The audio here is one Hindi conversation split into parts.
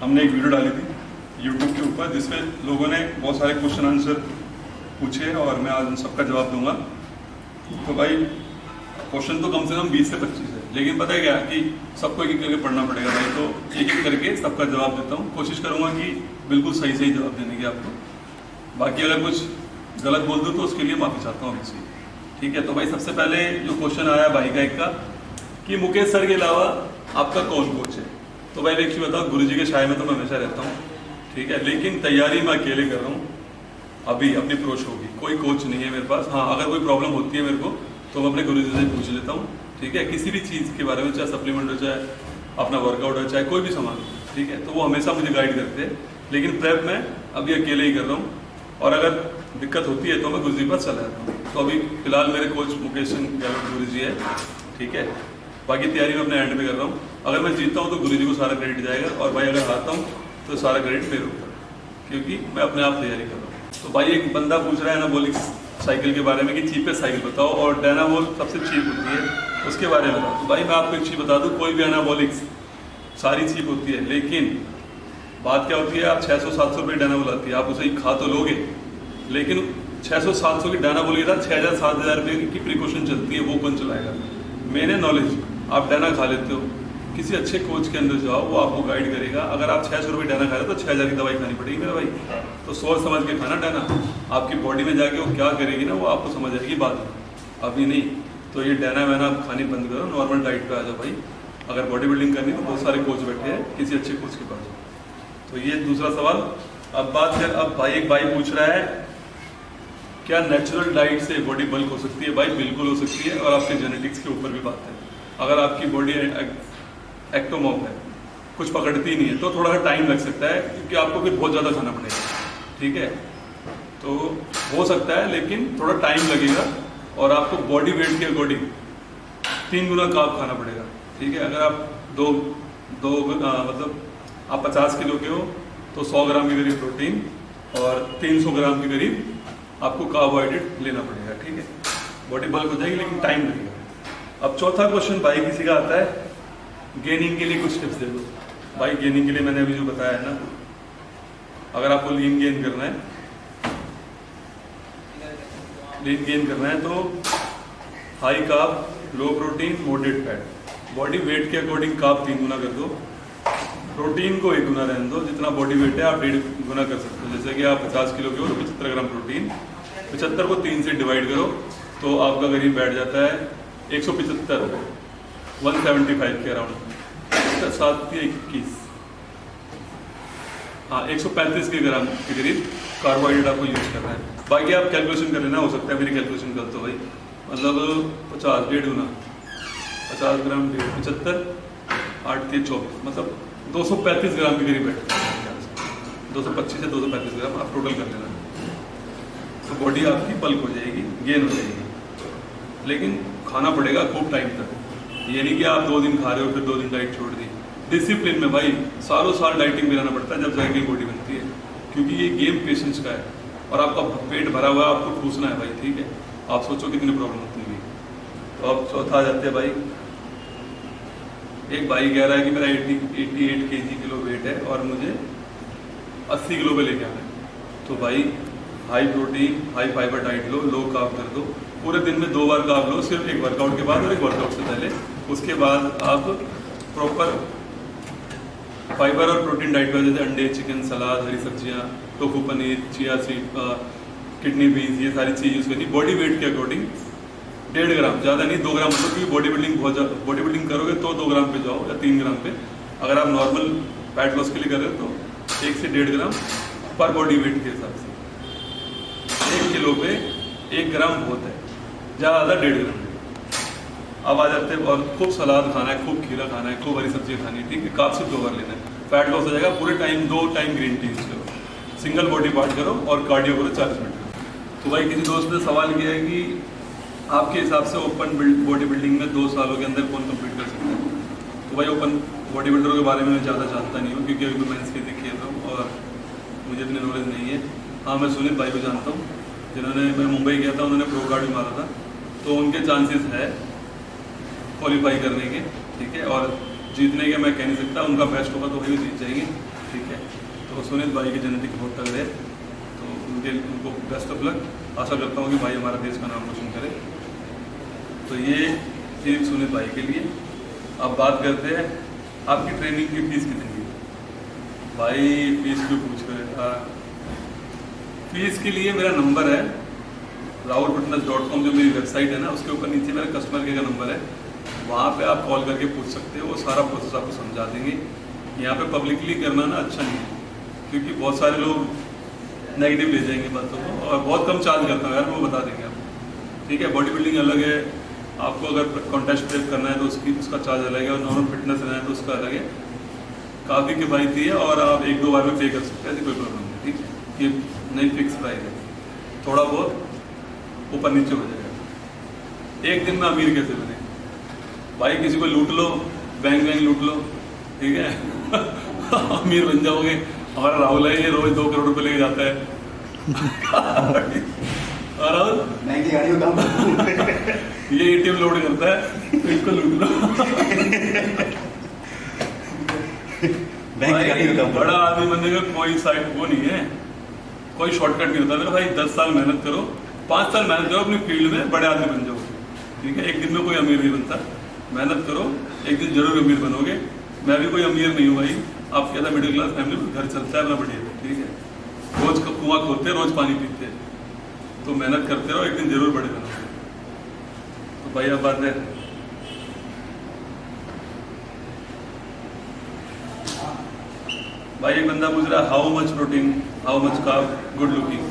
हमने एक वीडियो डाली थी यूट्यूब के ऊपर जिसमें लोगों ने बहुत सारे क्वेश्चन आंसर पूछे और मैं आज उन सबका जवाब दूंगा। तो भाई क्वेश्चन तो कम से कम 20 से 25 है, लेकिन पता है क्या कि सबको एक एक करके पढ़ना पड़ेगा भाई, तो एक एक करके सबका जवाब देता हूँ। कोशिश करूँगा कि बिल्कुल सही सही जवाब देने की आपको। बाकी अगर कुछ गलत बोल दूँ तो उसके लिए माफ़ी चाहता हूँ आपसे। ठीक है, तो भाई सबसे पहले जो क्वेश्चन आया भाई का एक का कि मुकेश सर के अलावा आपका कौन कोच है। तो भाई देखिए बताओ, गुरुजी के साए में तो मैं हमेशा रहता हूँ, ठीक है, लेकिन तैयारी मैं अकेले कर रहा हूँ। अभी अपनी प्रो शो की कोई कोच नहीं है मेरे पास। हाँ, अगर कोई प्रॉब्लम होती है मेरे को तो मैं अपने गुरुजी से पूछ लेता हूँ। ठीक है, किसी भी चीज़ के बारे में, चाहे सप्लीमेंट हो, चाहे अपना वर्कआउट हो, चाहे कोई भी सामान हो, ठीक है, तो वो हमेशा मुझे गाइड करते हैं। लेकिन प्रेप मैं अभी अकेले ही कर रहा हूँ, और अगर दिक्कत होती है तो मैं गुरुजी के पास चला जाता हूँ। तो अभी फिलहाल मेरे कोच मुकेश गहलोत गुरुजी है, ठीक है। बाकी तैयारी मैं अपने एंड में कर रहा हूँ। अगर मैं जीतता हूँ तो गुरुजी को सारा क्रेडिट जाएगा, और भाई अगर हारता हूँ तो सारा क्रेडिट मेरे ऊपर, क्योंकि मैं अपने आप तैयारी कर रहा हूँ। तो भाई एक बंदा पूछ रहा है एनाबॉलिक साइकिल के बारे में कि चीपेस्ट साइकिल बताओ, और डायनाबॉल सबसे चीप होती है, उसके बारे में बताओ। तो भाई मैं आपको एक चीज़ बता दूँ, कोई भी एनाबॉलिक्स सारी चीप होती है, लेकिन बात क्या होती है, आप 600-700 रुपये डायनाबॉल आती है, आप उसे खा तो लोगे, लेकिन 600-700 की डायनाबॉल के साथ 6,000-7,000 रुपये की प्रिकॉशन चलती है, वो कौन चलाएगा। मैंने नॉलेज, आप डायना खा लेते हो, किसी अच्छे कोच के अंदर जाओ, वो आपको गाइड करेगा। अगर आप 600 रुपये डायना खा रहे हो तो 6,000 की दवाई खानी पड़ेगी मेरा भाई। तो सोच समझ के खाना डायना, आपकी बॉडी में जाके वो क्या करेगी ना, वो आपको समझ आएगी बाद में, अभी नहीं। तो ये डायना वैना आप खानी बंद करो, नॉर्मल डाइट पे आ जाओ भाई। अगर बॉडी बिल्डिंग करनी तो बहुत सारे कोच बैठे हैं, किसी अच्छे कोच के पास जाओ। तो ये दूसरा सवाल। अब बात कर, अब भाई एक भाई पूछ रहा है क्या नेचुरल डाइट से बॉडी बल्क हो सकती है। भाई बिल्कुल हो सकती है, और आपके जेनेटिक्स के ऊपर भी बात है। अगर आपकी बॉडी एक्टोमॉर्फ है, कुछ पकड़ती नहीं है, तो थोड़ा सा टाइम लग सकता है, क्योंकि आपको फिर बहुत ज़्यादा खाना पड़ेगा, ठीक है। तो हो सकता है, लेकिन थोड़ा टाइम लगेगा, और आपको बॉडी वेट के अकॉर्डिंग 3 गुना कार्ब खाना पड़ेगा, ठीक है। अगर आप मतलब आप 50 किलो के हो तो 100 ग्राम के करीब प्रोटीन और 300 ग्राम के करीब आपको कार्बोहाइड्रेट लेना पड़ेगा, ठीक है। बॉडी बल्क हो जाएगी, लेकिन टाइम लगेगा। अब चौथा क्वेश्चन भाई किसी का आता है, गेनिंग के लिए कुछ टिप्स दे दो। भाई गेनिंग के लिए मैंने अभी जो बताया है ना, अगर आपको लीन गेन करना है तो high carb, low protein, moderate fat. Body weight के अकॉर्डिंग कार्ब 3 गुना कर दो, प्रोटीन को 1 गुना रहने दो। जितना बॉडी वेट है आप 1.5 गुना कर सकते हो। जैसे कि आप 50 किलो के हो तो 75 ग्राम प्रोटीन, 75 को 3 से डिवाइड करो तो आपका करीब बैठ जाता है 175, 175 के अराउंड, 7-21, हाँ 135 के ग्राम के करीब कार्बोहाइड्रेट आपको यूज करना है। बाकी आप कैलकुलेशन कर लेना, हो सकता है मेरी कैलकुलेशन गलत हो भाई। मतलब 50, 1.5 गुना, 50 ग्राम 75, 8 के 24, मतलब 235 ग्राम के करीब बैठता है। 225 से 235 ग्राम आप टोटल कर लेना, तो बॉडी आपकी बल्क हो जाएगी, गेन हो जाएगी। लेकिन खाना पड़ेगा खूब टाइम तक, ये नहीं कि आप 2 दिन खा रहे हो फिर 2 दिन डाइट छोड़ दी। डिसिप्लिन में भाई सालों साल डाइटिंग में रहना पड़ता है, जब जाके बॉडी बनती है, क्योंकि ये गेम पेशेंस का है, और आपका पेट भरा हुआ है, आपको ठूसना है भाई, ठीक है। आप सोचो कितनी प्रॉब्लम होती है। तो अब चौथा आ जाते हैं भाई, एक भाई कह रहा है कि मेरा 88 किलो वेट है और मुझे 80 किलो पे लेके आना है। तो भाई high protein, high fibre diet लो, लो कार्ब कर दो, पूरे दिन में 2 बार कार्ब लो, सिर्फ एक वर्कआउट के बाद और एक वर्कआउट से पहले। उसके बाद आप प्रॉपर फाइबर और प्रोटीन डाइट पर, जैसे अंडे, चिकन, सलाद, हरी सब्जियां, tofu paneer, chia seed, kidney beans, ये सारी चीज़ यूज़ करनी। बॉडी वेट के अकॉर्डिंग 1.5 ग्राम, ज़्यादा नहीं, 2 ग्राम, मतलब क्योंकि बॉडी बिल्डिंग बहुत ज़्यादा, बॉडी बिल्डिंग करोगे तो 2 ग्राम पे जाओ या 3 ग्राम पे। अगर आप नॉर्मल फैट लॉस के लिए कर रहे हो तो 1 से 1.5 ग्राम पर बॉडी वेट के हिसाब से। 1 किलो पे 1 ग्राम बहुत है, ज़्यादा 1.5 ग्राम। अब आ जाते हैं, और खूब सलाद खाना है, खूब खीरा खाना है, खूब हरी सब्जियाँ खानी है, ठीक है। कार्ब सिर्फ 2 बार लेना है, फैट लॉस हो जाएगा। पूरे time 2 time green tea use करो, सिंगल बॉडी पार्ट करो, और कार्डियो करो 40 मिनट। तो भाई किसी दोस्त ने सवाल किया है कि आपके हिसाब से ओपन बॉडी बिल्डिंग में 2 सालों के अंदर कौन कंप्लीट कर सकता है। तो भाई ओपन बॉडी बिल्डरों के बारे में मैं ज़्यादा जानता नहीं हूँ, क्योंकि अभी मैं मेंस के खेल रहा हूँ और मुझे इतनी नॉलेज नहीं है। हाँ, मैं सुनील भाई को जानता हूँ, जिन्होंने, मैं मुंबई गया था, उन्होंने प्रो कार्ड भी मारा था, तो उनके चांसेस है क्वालिफाई करने के, ठीक है। और जीतने के मैं कह नहीं सकता, उनका बेस्ट होगा तो वही जीत जाएंगे। ठीक है। तो सुनील भाई की जेनेटिक बहुत तगड़े है, तो उनको बेस्ट ऑफ लक। आशा करता हूँ कि भाई हमारा देश का नाम रोशन करे। तो ये थी सुनील भाई के लिए। अब बात करते हैं आपकी ट्रेनिंग की फीस कितनी है। भाई फीस क्यों पूछ रहे? फीस के लिए मेरा नंबर है rahulfitness.com, जो मेरी वेबसाइट है ना, उसके ऊपर नीचे मेरा कस्टमर केयर का नंबर है, वहाँ पे आप कॉल करके पूछ सकते हो, वो सारा प्रोसेस आपको समझा देंगे। यहाँ पे पब्लिकली करना ना अच्छा नहीं है, क्योंकि बहुत सारे लोग नेगेटिव ले जाएंगे बातों को, और बहुत कम चार्ज करता है यार, वो बता देंगे आपको। ठीक है, बॉडी बिल्डिंग अलग है, आपको अगर कॉन्टेस्ट प्रेप करना है तो उसका चार्ज अलग है, और नॉर्मल फिटनेस रहना है तो उसका अलग है। काफ़ी किफ़ायती है और आप 1-2 बार में पे कर सकते हैं, ऐसी कोई प्रॉब्लम नहीं। ठीक है, ये नहीं फिक्स प्राइस है, थोड़ा बहुत ऊपर नीचे हो जाएगा। एक दिन में अमीर कैसे बने भाई? किसी को लूट लो, बैंक लूट लो, ठीक है अमीर बन जाओगे। हमारा राहुल है, ये रोज 2 करोड़ रुपए लेके जाता है और बैंक की गाड़ी का ये एटीएम लोड करता है, तो इसको लूट लो बड़ा आदमी बनने का कोई साइड वो नहीं है, कोई शॉर्टकट नहीं होता। मेरा भाई 10 साल मेहनत करो, 5 साल मेहनत करो, अपनी फील्ड में बड़े आदमी बन जाओगे। ठीक है, एक दिन में कोई अमीर नहीं बनता, मेहनत करो, एक दिन जरूर अमीर बनोगे। मैं भी कोई अमीर नहीं हूँ भाई, आप कहता मिडिल क्लास फैमिली में घर चलता है अपना बढ़िया। ठीक है, रोज कुआं खोदते, रोज पानी पीते, तो मेहनत करते रहो, एक दिन जरूर बड़े बनोगे। तो भाई अब बात है, भाई एक बंदा पूछ रहा है how much protein, how much carb, good looking.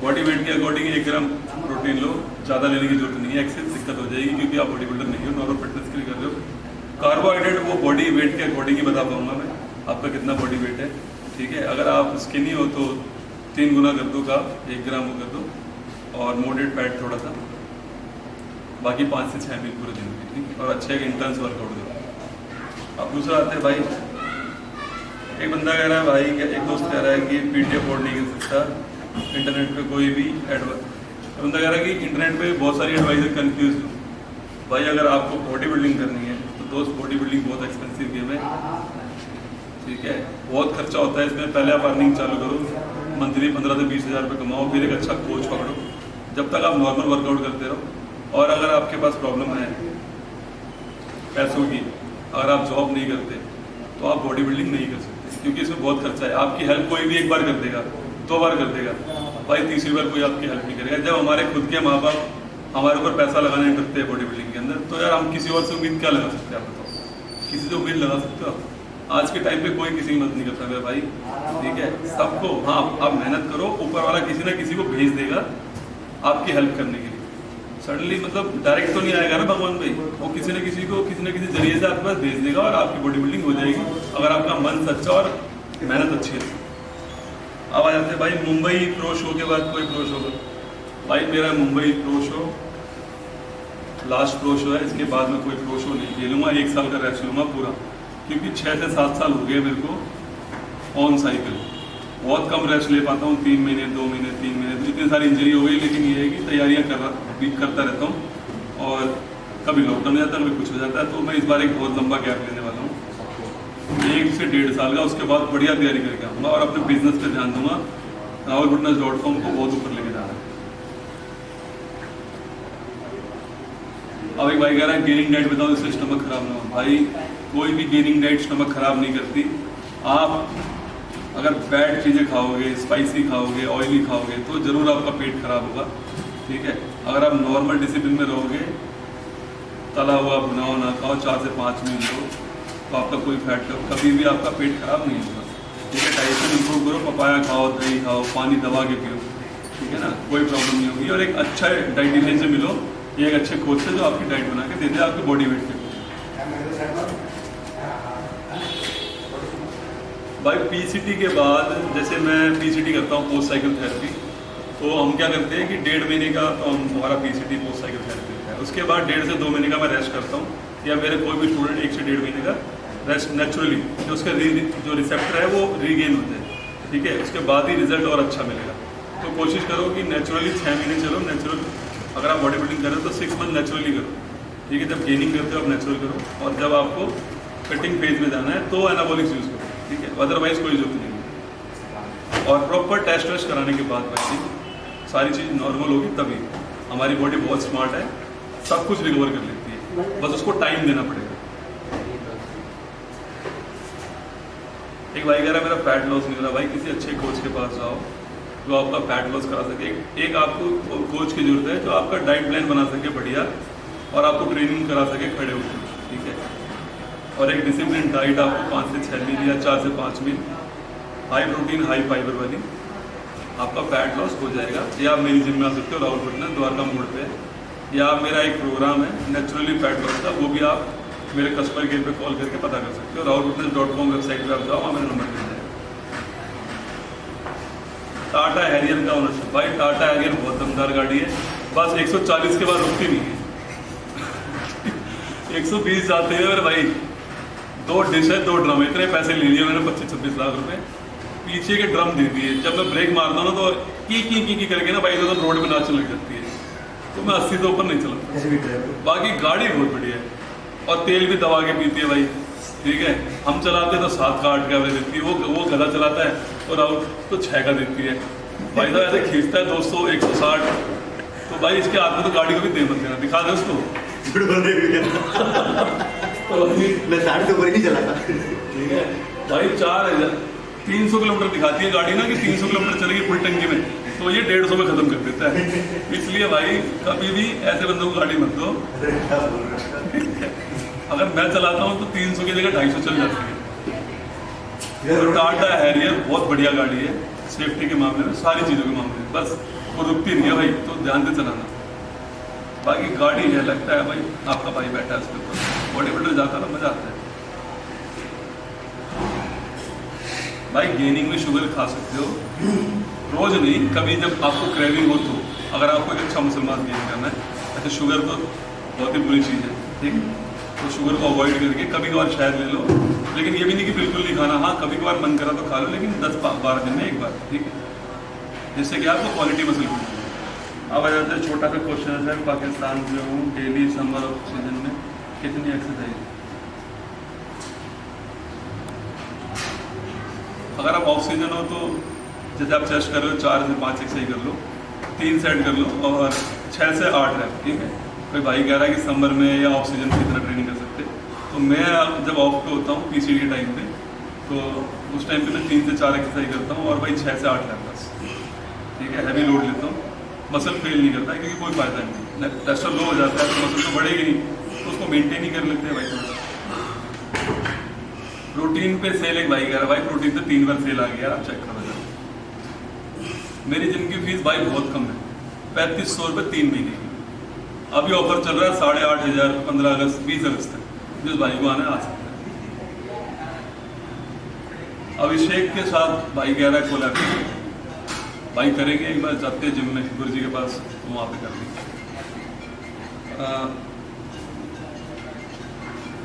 Body weight के अकॉर्डिंग 1 ग्राम प्रोटीन लो, ज़्यादा लेने की जरूरत नहीं है, एक्सेस दिक्कत हो जाएगी, क्योंकि आप बॉडी बिल्डर नहीं हो, नॉर्मल फिटनेस के लिए कर रहे हो। कार्बोहाइड्रेट वो बॉडी वेट के अकॉर्डिंग ही बता पाऊंगा मैं आपका कितना बॉडी वेट है। ठीक है, अगर आप स्किनी हो तो 3 गुना कर दो कार्ब, 1 ग्राम वो कर दो, और मॉडरेट फैट थोड़ा सा, बाकी 5 से 6 मील पूरे दिन की। ठीक है, और अच्छे इंटेंस वर्कआउट करो। अब दूसरा आते हैं भाई, एक बंदा कह रहा है भाई, एक दोस्त कह रहा है कि पीटी अफोर्ड नहीं कर सकता, इंटरनेट पे कोई भी एडवाइस। बंदा कह रहा है कि इंटरनेट पे बहुत सारी एडवाइजर कंफ्यूज हो। भाई अगर आपको बॉडी बिल्डिंग करनी है तो दोस्त, बॉडी बिल्डिंग बहुत एक्सपेंसिव गेम है। ठीक है, बहुत खर्चा होता है इसमें। पहले आप अर्निंग चालू करो, मंथली 15 से 20 हज़ार रुपये कमाओ, फिर एक अच्छा कोच पकड़ो, जब तक आप नॉर्मल वर्कआउट करते रहो। और अगर आपके पास प्रॉब्लम है पैसों की, अगर आप जॉब नहीं करते तो आप बॉडी बिल्डिंग नहीं कर सकते, क्योंकि इसमें बहुत खर्चा है। आपकी हेल्प कोई भी 1 बार कर देगा, 2 बार कर देगा, भाई तीसरी बार कोई आपकी हेल्प नहीं करेगा। जब हमारे खुद के माँ बाप हमारे ऊपर पैसा लगाने करते हैं बॉडी बिल्डिंग के अंदर, तो यार हम किसी और से उम्मीद क्या लगा सकते हैं? आप बताओ, किसी से उम्मीद लगा सकते हो आप? आज के टाइम पे कोई किसी की मदद नहीं करता मेरे भाई। ठीक है, सबको, हाँ आप मेहनत करो, ऊपर वाला किसी ना किसी को भेज देगा आपकी हेल्प करने के लिए। सडनली मतलब डायरेक्ट तो नहीं आएगा ना भगवान भाई, वो किसी न किसी को किसी न किसी जरिए से आपके पास भेज देगा, और आपकी बॉडी बिल्डिंग हो जाएगी, अगर आपका मन सच्चा और मेहनत अच्छी है। अब आ जाते हैं भाई मुंबई प्रो शो के बाद कोई प्रो शो। भाई मेरा Mumbai pro show last pro show है, इसके बाद में कोई प्रो शो नहीं खेलूंगा। 1 साल का रेस्ट लूँगा पूरा, क्योंकि 6 से 7 साल हो गए मेरे को ऑन साइकिल। बहुत कम रेस्ट ले पाता हूँ, 3 महीने 2 महीने 3 महीने, तो इतनी सारी इंजरी हो गई। लेकिन ये है कि तैयारियाँ करता रहता हूँ, और कभी लॉकडाउन हो जाता है, कभी कुछ हो जाता है, तो मैं इस बार एक बहुत लंबा गैप लेने वाला हूँ, 1 से 1.5 साल का। उसके बाद बढ़िया तैयारी करके आऊँगा और अपने बिजनेस पर ध्यान दूंगा। rahulfitness.com को बहुत ऊपर लेके जाना है। अब एक भाई कह रहा है गेनिंग डाइट बताओ इससे स्टमक खराब ना हो। भाई कोई भी गेनिंग डाइट स्टमक खराब नहीं करती। आप अगर बैड चीज़ें खाओगे, स्पाइसी खाओगे, ऑयली खाओगे, तो ज़रूर आपका पेट खराब होगा। ठीक है, अगर आप नॉर्मल डिसिप्लिन में रहोगे, तला हुआ भुना हुआ ना खाओ, 4 से 5 मील लो, तो आपका कोई फैट कभी भी आपका पेट खराब नहीं होगा। ठीक है, डाइजेशन इंप्रूव करो, पपाया खाओ, दही खाओ, पानी दबा के पियो। ठीक है ना, कोई प्रॉब्लम नहीं होगी। और एक अच्छा डाइटिशियन से मिलो, ये एक अच्छे कोच से जो आपकी डाइट बना के दे दे आपके बॉडी वेट के। भाई पीसीटी के बाद, जैसे मैं पीसीटी करता हूँ पोस्ट साइकिल थेरेपी, तो हम क्या करते हैं कि 1.5 महीने का तो हमारा पीसीटी पोस्ट साइकिल थेरेपी है। उसके बाद 1.5 से 2 महीने का मैं रेस्ट करता हूँ, या मेरे कोई भी स्टूडेंट 1 से 1.5 महीने का रेस्ट नेचुरली, जो उसका जो रिसेप्टर है वो रीगेन होते हैं। ठीक है, उसके बाद ही रिजल्ट और अच्छा मिलेगा। तो कोशिश करो कि नेचुरली 6 महीने चलो। नेचुरल अगर आप बॉडी बिल्डिंग कर रहे हो तो 6 मंथ नेचुरली करो। ठीक है, जब गेनिंग करते हो आप नेचुरल करो, और जब आपको कटिंग फेज में जाना है तो एनाबॉलिक्स यूज़ करो। ठीक है, अदरवाइज कोई जरूरत नहीं है। और प्रॉपर टेस्ट वेस्ट कराने के बाद भाई सारी चीज़ नॉर्मल होगी, तभी हमारी बॉडी बहुत स्मार्ट है, सब कुछ रिकवर कर लेती है, बस उसको टाइम देना पड़ेगा। एक भाई कह रहा है मेरा फैट लॉस नहीं हो रहा, भाई किसी अच्छे कोच के पास जाओ जो आपका फैट लॉस करा सके। एक आपको कोच की जरूरत है जो आपका डाइट प्लान बना सके बढ़िया, और आपको ट्रेनिंग करा सके खड़े होकर, ठीक है। और एक डिसिप्लिन डाइट आपको 5 से 6 मील या 4 से 5 मील हाई प्रोटीन हाई फाइबर वाली, आपका फैट लॉस हो जाएगा। या आप मेरी जिम में आ सकते हो, राहुल फिटनेस द्वारका मोड़ पे, या आप मेरा एक प्रोग्राम है नेचुरली फैट लॉस का, वो भी आप मेरे कस्टमर केयर पे कॉल करके पता कर सकते हो। rahulfitness.com वेबसाइट पे आप जाओ, वहाँ मेरा नंबर मिल जाएगा। टाटा हैरियर का ओनरशिप, भाई टाटा हैरियर बहुत दमदार गाड़ी है, बस 140 के बाद रुकती नहीं है 120 जाते हैं मेरे भाई। 2 डिश है 2 ड्रम, इतने पैसे ले लिए मैंने 25-26 लाख रुपए, पीछे के ड्रम दे दिए। जब मैं ब्रेक मारता हूँ ना तो की करके ना भाई तो रोड में नाचने लग जाती है, तो मैं 80 से ऊपर नहीं चलाता। बाकी गाड़ी बहुत बढ़िया है, और तेल भी दबा के पीती है भाई, ठीक है। हम चलाते तो 7 का 8 का एवरेज देती है, वो गधा चलाता है और राहुल तो 6 का देती है भाई साहब। ऐसे खींचता है 200 160, तो भाई इसके हाथ में तो गाड़ी को भी दे मत देना, दिखा दे उसको तो मैं 60 से ऊपर ही नहीं चलाता, ठीक है भाई। 300 किलोमीटर दिखाती है गाड़ी ना कि 300 किलोमीटर चलेगी फुल टंकी में, तो ये 150 में खत्म कर देता है। इसलिए भाई कभी भी ऐसे बंदों को गाड़ी मत दो। अगर मैं चलाता हूँ तो 300 की जगह 250 चल जाती है। तो टाटा हैरियर बहुत बढ़िया गाड़ी है सेफ्टी के मामले में, सारी चीज़ों के मामले में, बस वो रुकती नहीं है भाई, तो ध्यान से चलाना। बाकी गाड़ी है, लगता है भाई आपका भाई बैठा है उसके ऊपर, बॉडी बिल्डर जाता है, मजा आता है भाई। गेनिंग में शुगर खा सकते हो, रोज नहीं, कभी जब आपको क्रेविंग हो तो, अगर आपको एक अच्छा मुसलमान गेन करना है। अच्छा शुगर तो बहुत ही बुरी चीज़ है, ठीक है, तो शुगर को अवॉइड करके कभी कभार शायद ले लो, लेकिन ये भी नहीं कि बिल्कुल नहीं खाना। हाँ कभी कभार मन करा तो खा लो, लेकिन 10-12 दिन में एक बार, ठीक है, जिससे कि आपको क्वालिटी मसल मिलती है। अब आ जाता है छोटा सा क्वेश्चन है, पाकिस्तान से हूँ, डेली समर ऑफ सीजन में कितनी एक्सरसाइज? अगर आप ऑफ सीजन हो तो जैसे आप चेस्ट कर रहे हो 4 से 5 एक्सरसाइज कर लो, 3 सेट कर लो, और 6 से 8 रैप, ठीक है। कोई भाई कह रहा है कि समर में या ऑफ सीजन में कितना ट्रेनिंग कर सकते, तो मैं जब ऑफ पे होता हूँ PCD टाइम पे, तो उस टाइम पे मैं 3 से 4 एक्सरसाइज करता हूँ, और भाई 6 से 8 रैप बस, ठीक है। हैवी लोड लेता हूँ, मसल फेल नहीं करता है, क्योंकि कोई फायदा नहीं, टेस्टर लो हो जाता है तो मसल तो बढ़ेगी नहीं, तो उसको मेनटेन ही कर लेते हैं भाई थोड़ा। प्रोटीन पे सेल एक भाई कह रहा है, भाई प्रोटीन पे 3 बार सेल आ गया, आप चेक करो। मेरी जिम की फीस भाई बहुत कम है, 3500 रुपये 3 महीने की। अभी ऑफर चल रहा है 8,500, 15 अगस्त 20 अगस्त तक, जिस भाई को आना आ सकता है। अभिषेक के साथ भाई कह रहा है कोलैब भाई करेंगे, एक बार जाते हैं जिम में गुरु जी के पास, तो वहाँ पे कर लेंगे।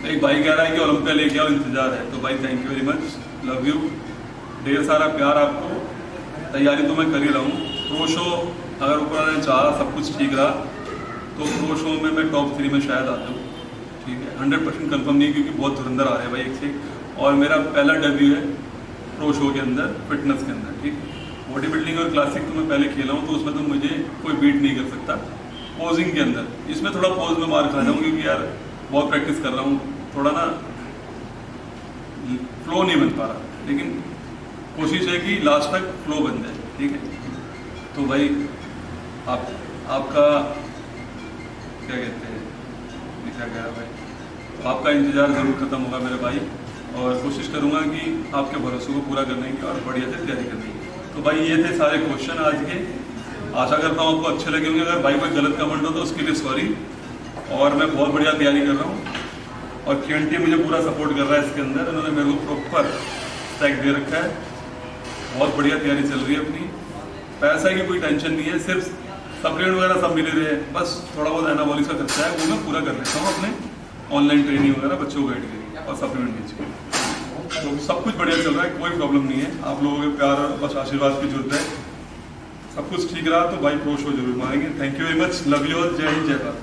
एक भाई कह रहा है कि ओलंपिया लेके आओ, इंतजार है, तो भाई thank you very much, love you, ढेर सारा प्यार आपको। तैयारी तो मैं कर ही रहा हूँ। प्रो शो अगर ऊपर ने चाहा, सब कुछ ठीक रहा, तो प्रो शो में मैं टॉप 3 में शायद आता हूँ, ठीक है। 100% कंफर्म नहीं, क्योंकि बहुत धुरंधर आ रहे हैं भाई एक से, और मेरा पहला डेब्यू है प्रो शो के अंदर, फिटनेस के अंदर, ठीक है। बॉडी बिल्डिंग और क्लासिक तो मैं पहले खेला हूँ, तो उसमें तो मुझे कोई बीट नहीं कर सकता। पोजिंग के अंदर इसमें थोड़ा पोज में मार खा जाऊँ, क्योंकि यार बहुत प्रैक्टिस कर रहा हूँ, थोड़ा ना फ्लो नहीं बन पा रहा, लेकिन कोशिश है कि लास्ट तक फ्लो बन जाए, ठीक है। तो भाई आपका क्या कहते हैं, क्या कह रहा भाई, तो आपका इंतज़ार ज़रूर ख़त्म होगा मेरे भाई, और कोशिश करूँगा कि आपके भरोसे को पूरा करने की और बढ़िया से तैयारी करने की। तो भाई ये थे सारे क्वेश्चन आज के, आशा करता हूँ आपको अच्छे लगे होंगे। अगर भाई कोई गलत कमेंट हो तो उसके लिए सॉरी, और मैं बहुत बढ़िया तैयारी कर रहा हूँ, और KNT मुझे पूरा सपोर्ट कर रहा है इसके अंदर, उन्होंने मेरे को प्रॉपर स्टैक दे रखा है, बहुत बढ़िया तैयारी चल रही है अपनी। पैसा की कोई टेंशन नहीं है, सिर्फ सप्लीमेंट वगैरह सब मिले रहे हैं, बस थोड़ा बहुत एनाबॉलिक्स का खर्चा है, वो मैं पूरा कर लेता हूँ अपने ऑनलाइन ट्रेनिंग वगैरह बच्चों को गाइड करिए, और सप्लीमेंट बेच के, तो सब कुछ बढ़िया चल रहा है, कोई प्रॉब्लम नहीं है। आप लोगों के प्यार और बस आशीर्वाद की जरूरत है, सब कुछ ठीक रहा तो भाई प्रो शो जरूर मारेंगे। Thank you very much, love you all, जय हिंद, जय भारत।